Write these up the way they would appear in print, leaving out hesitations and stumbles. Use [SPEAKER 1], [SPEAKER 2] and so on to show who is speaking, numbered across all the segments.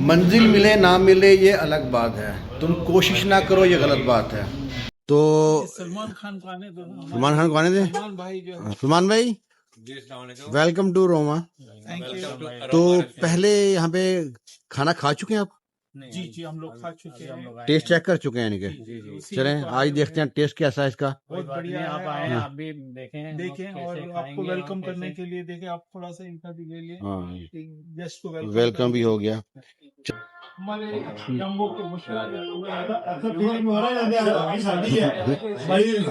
[SPEAKER 1] मंजिल मिले ना मिले ये अलग बात है, तुम कोशिश ना करो ये गलत बात है। तो
[SPEAKER 2] सलमान खान को आने दो।
[SPEAKER 1] सलमान खान को आने दे।
[SPEAKER 2] सलमान भाई जो है।
[SPEAKER 1] सलमान भाई welcome to Roma.
[SPEAKER 2] Thank you.
[SPEAKER 1] तो पहले यहाँ पे खाना खा चुके हैं आप?
[SPEAKER 2] जी जी हम लोग खा चुके हैं।
[SPEAKER 1] टेस्ट चेक कर चुके हैं यानी कि चलें आज देखते हैं टेस्ट कैसा है इसका।
[SPEAKER 2] बहुत बढ़िया
[SPEAKER 3] आप आए हैं, आप भी देखें
[SPEAKER 2] देखें और आपको वेलकम करने के लिए देखें आप थोड़ा सा इनका भी ले लिए।
[SPEAKER 1] हाँ
[SPEAKER 2] गेस्ट को
[SPEAKER 1] वेलकम भी हो गया।
[SPEAKER 2] हमारे जम्बो के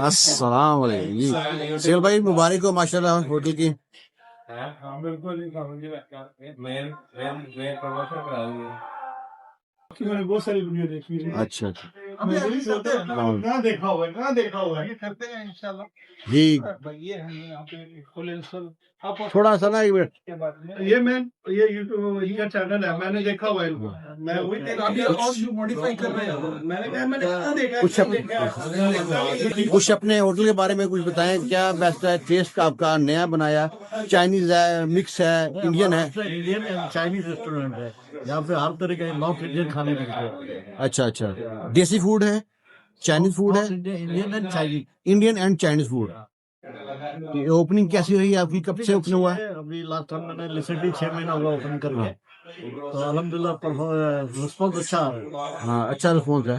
[SPEAKER 1] अस्सलाम वालेकुम सेल भाई, मुबारक हो माशाल्लाह होटल की।
[SPEAKER 3] हाँ बिल्कुल मैं प्रमोशन करा दूंगा।
[SPEAKER 2] बहुत सारी वीडियो देखी है।
[SPEAKER 1] अच्छा अच्छा
[SPEAKER 2] कहाँ देखा हुआ है ये करते हैं इंशाल्लाह।
[SPEAKER 1] जी
[SPEAKER 2] ये है यहाँ पे इन्फ्लुएंसर आप
[SPEAKER 1] थोड़ा सा ना एक मिनट
[SPEAKER 2] के बारे में ये यूट्यूब का चैनल है, मैंने देखा हुआ है इनको। मैं वही मॉडिफाई कर रहे हैं। मैंने कहाँ देखा
[SPEAKER 1] कुछ अपने होटल के बारे में कुछ बताएं, क्या बेस्ट है टेस्ट आपका? नया बनाया चाइनीज है, मिक्स है, इंडियन है?
[SPEAKER 4] इंडियन एंड चाइनीज रेस्टोरेंट है, यहाँ पे हर तरह के नॉर्थ इंडियन खाने मिलते हैं।
[SPEAKER 1] अच्छा अच्छा, देसी फूड है, चाइनीज फूड है,
[SPEAKER 4] Indian and Chinese.
[SPEAKER 1] Indian and Chinese food. Opening कैसी रही आपकी, कब से ओपन हुआ है?
[SPEAKER 4] अभी लास्ट टाइम मैंने रिसेंटली 6 महीना हुआ ओपन करके, तो अल्हम्दुलिल्लाह रिस्पॉन्स अच्छा आ रहा है।
[SPEAKER 1] हाँ अच्छा रिस्पॉन्स है।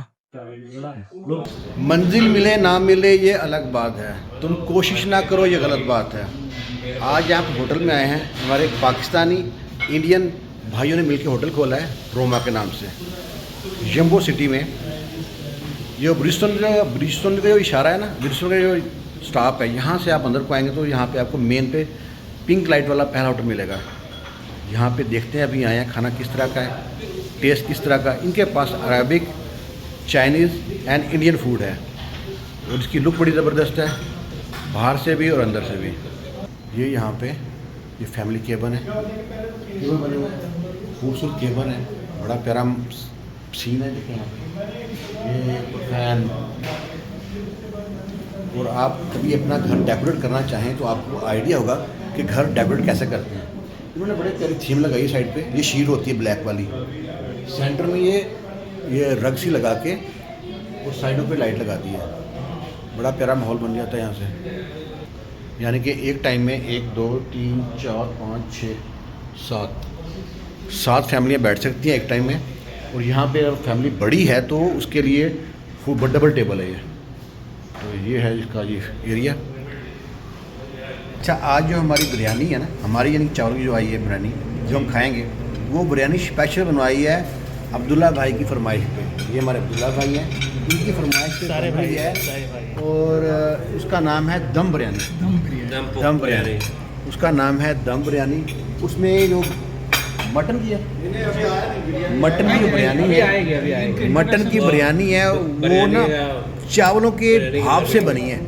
[SPEAKER 4] लोग
[SPEAKER 1] मंजिल मिले ना मिले ये अलग बात है, तुम कोशिश ना करो ये गलत बात है। आज आप होटल में आए हैं, हमारे एक पाकिस्तानी इंडियन भाइयों ने मिलकर होटल खोला है रोमा के नाम से, जम्बो सिटी में। जो ब्रिस्टन का जो इशारा है ना, ब्रिस्टन का जो स्टॉप है, यहाँ से आप अंदर को आएंगे तो यहाँ पे आपको मेन पे पिंक लाइट वाला पहला होटल मिलेगा। यहाँ पे देखते हैं अभी आए हैं, खाना किस तरह का है, टेस्ट किस तरह का। इनके पास Arabic, Chinese and Indian food है और इसकी लुक बड़ी ज़बरदस्त है, बाहर से भी और अंदर से भी। ये यहाँ पे ये फैमिली केबिन है, केबिन बने हुए हैं, खूबसूरत केबिन है, बड़ा प्यारा सीन है। देखें यहाँ पे ये फैन। और आप कभी अपना घर डेकोरेट करना चाहें तो आपको आइडिया होगा कि घर डेकोरेट कैसे करते हैं। इन्होंने बड़े प्यारी थीम लगाई साइड पे, ये शीट होती है ब्लैक वाली, सेंटर में ये रग सी लगा के और साइडों पे लाइट लगा दी है। बड़ा प्यारा माहौल बन जाता है यहाँ से। यानी कि एक टाइम में 1 2 3 4 5 6 7 फैमिलियाँ बैठ सकती हैं एक टाइम में। और यहाँ पे अगर फैमिली बड़ी है तो उसके लिए फूड डबल टेबल है ये। तो ये है इसका ये एरिया। अच्छा, आज जो हमारी बिरयानी है ना, हमारी यानी चावल की जो आई है बिरयानी जो हम खाएंगे, वो बिरयानी स्पेशल बनवाई है अब्दुल्ला भाई की फरमाइश पे। ये हमारे अब्दुल्ला भाई हैं, इनकी फरमाइश पे
[SPEAKER 4] सारे भाई
[SPEAKER 1] है। और उसका नाम है दम बिरयानी। दम बिरयानी उसका नाम है दम बिरयानी। उसमें जो मटन की है, मटन की जो बिरयानी है, मटन की बिरयानी है वो ना चावलों के भाप से बनी है।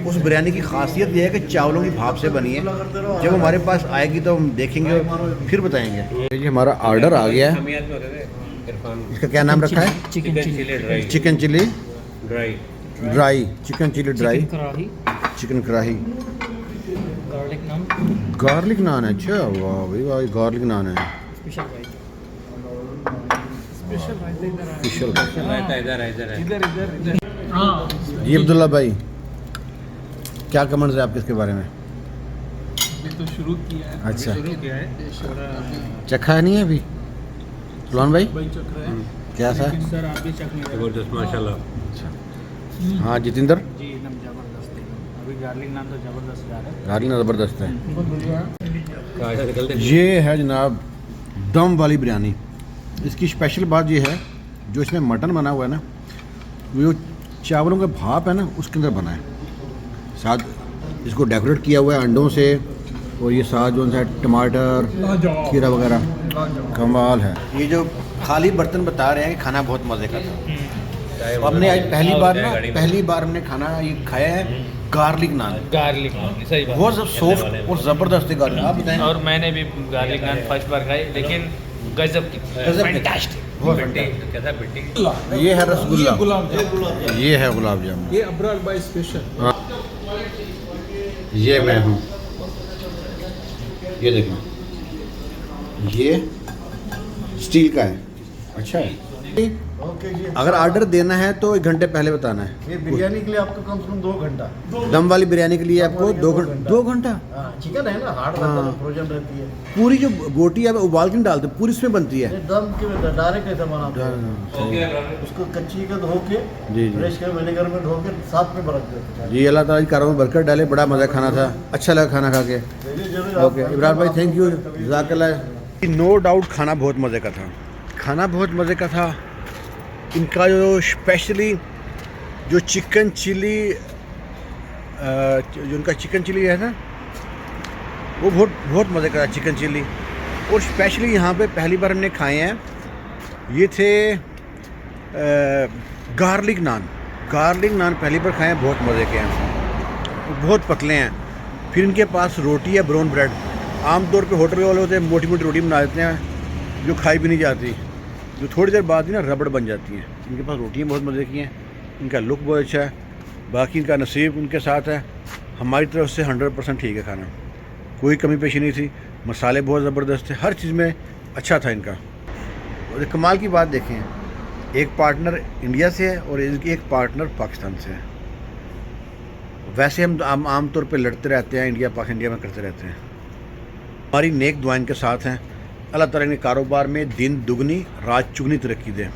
[SPEAKER 1] उस बिरयानी की खासियत यह है कि चावलों की भाप से बनी है। जब हमारे पास आएगी तो हम देखेंगे और फिर बताएंगे। ये हमारा ऑर्डर आ गया है। इसका क्या नाम रखा है? Chicken chilli dry, chicken chilli dry, chicken kadai, garlic naan है। अच्छा वाह भाई वाह, गार्लिक नान है, स्पेशल। जी अब्दुल्ला भाई, क्या कमेंट्स है आपके इसके बारे में?
[SPEAKER 2] तो शुरू किया है।
[SPEAKER 1] अच्छा,
[SPEAKER 2] शुरू किया है।
[SPEAKER 1] चखा नहीं है अभी फुलान भाई?
[SPEAKER 2] चख रहे हैं।
[SPEAKER 1] क्या था?
[SPEAKER 2] सर आप भी चख लीजिए।
[SPEAKER 3] जबरदस्त माशाल्लाह।
[SPEAKER 1] हाँ जितेंद्र,
[SPEAKER 4] जी एकदम जबरदस्त है। अभी गार्लिक नान तो जबरदस्त जा रहा है।
[SPEAKER 1] गार्लिक नान ज़बरदस्त है।
[SPEAKER 2] बहुत बढ़िया।
[SPEAKER 1] ये है जनाब दम वाली बिरयानी। इसकी स्पेशल बात ये है, जो इसमें मटन बना हुआ है ना, वो जो चावलों का भाप है ना उसके अंदर बना है। साथ इसको डेकोरेट किया हुआ है अंडों से, और ये साथ जो है टमाटर, खीरा वगैरह, कमाल है। ये जो खाली बर्तन बता रहे हैं कि खाना बहुत मज़े का था। तो हमने आज पहली बार हमने खाना ये खाया है गार्लिक नान।
[SPEAKER 3] सही बात।
[SPEAKER 1] बहुत सॉफ्ट और ज़बरदस्त है गार्लिक। आप बताएं।
[SPEAKER 3] और मैंने भी गार्लिक नान फर्स्ट बार खाई, लेकिन गजब की, फैंटास्टिक। कैसा बिल्डिंग।
[SPEAKER 1] ये है रसगुल्ला,
[SPEAKER 2] गुलाब जामुन।
[SPEAKER 1] ये है गुलाब जामुन।
[SPEAKER 2] ये अबरार बाई स्पेशल।
[SPEAKER 1] ये मैं हूँ, ये देखो, ये स्टील का है। अच्छा है।
[SPEAKER 4] ओके जी।
[SPEAKER 1] अगर ऑर्डर देना है तो 1 घंटे पहले बताना है।
[SPEAKER 4] ये बिरयानी के लिए आपको कम से कम 2 घंटा।
[SPEAKER 1] दम वाली बिरयानी के लिए आपको
[SPEAKER 4] वाली
[SPEAKER 1] 2
[SPEAKER 4] 2
[SPEAKER 1] घंटा
[SPEAKER 4] घंटा।
[SPEAKER 1] 2 घंटा।
[SPEAKER 4] हाँ, चिकन है ना, हार्ड रहता है, फ्रोजन रहती है।
[SPEAKER 1] पूरी जो बोटी है उबाल के नहीं डालते, पूरी इसमें बनती है।
[SPEAKER 4] ये दम के डायरेक्ट ऐसा बनाते हैं।
[SPEAKER 1] हाँ,
[SPEAKER 4] उसको कच्ची का धो के
[SPEAKER 1] जी जी
[SPEAKER 4] फ्रेश के विनेगर में धो के साथ में बरक देते हैं।
[SPEAKER 1] जी, अल्लाह ताला की कारों में बरकत डाले। बड़ा मज़ा खाना था, अच्छा लगा खाना खा के।
[SPEAKER 4] चलिए जरूर आप-
[SPEAKER 1] ओके इब्राहिम भाई, थैंक यू, जज़ाकल्लाह। नो डाउट खाना बहुत मज़े का था, खाना बहुत मज़े का था। इनका जो स्पेशली जो चिकन चिली, जो इनका चिकन चिली है ना, वो बहुत बहुत मज़े का था चिकन चिली। और स्पेशली यहाँ पे पहली बार हमने खाए हैं, ये थे गार्लिक नान। गार्लिक नान पहली बार खाए हैं, बहुत मज़े के हैं, बहुत पतले हैं। फिर इनके पास रोटी है ब्राउन ब्रेड। आमतौर पे होटल वाले होते हैं मोटी मोटी रोटी बना देते हैं जो खाई भी नहीं जाती, जो थोड़ी देर बाद ही ना रबड़ बन जाती हैं। इनके पास रोटियाँ बहुत मज़े की हैं, इनका लुक बहुत अच्छा है। बाकी इनका नसीब उनके साथ है, हमारी तरफ से 100% ठीक है खाना, कोई कमी पेशी नहीं थी। मसाले बहुत ज़बरदस्त थे, हर चीज़ में अच्छा था इनका। और कमाल की बात देखें, एक पार्टनर इंडिया से है और एक पार्टनर पाकिस्तान से है। वैसे हम आम तौर पे लड़ते रहते हैं, इंडिया पाकिस्तान इंडिया में करते रहते हैं। हमारी नेक दुआएं के साथ हैं, अल्लाह ताला ने कारोबार में दिन दुगनी रात चुगनी तरक्की दे।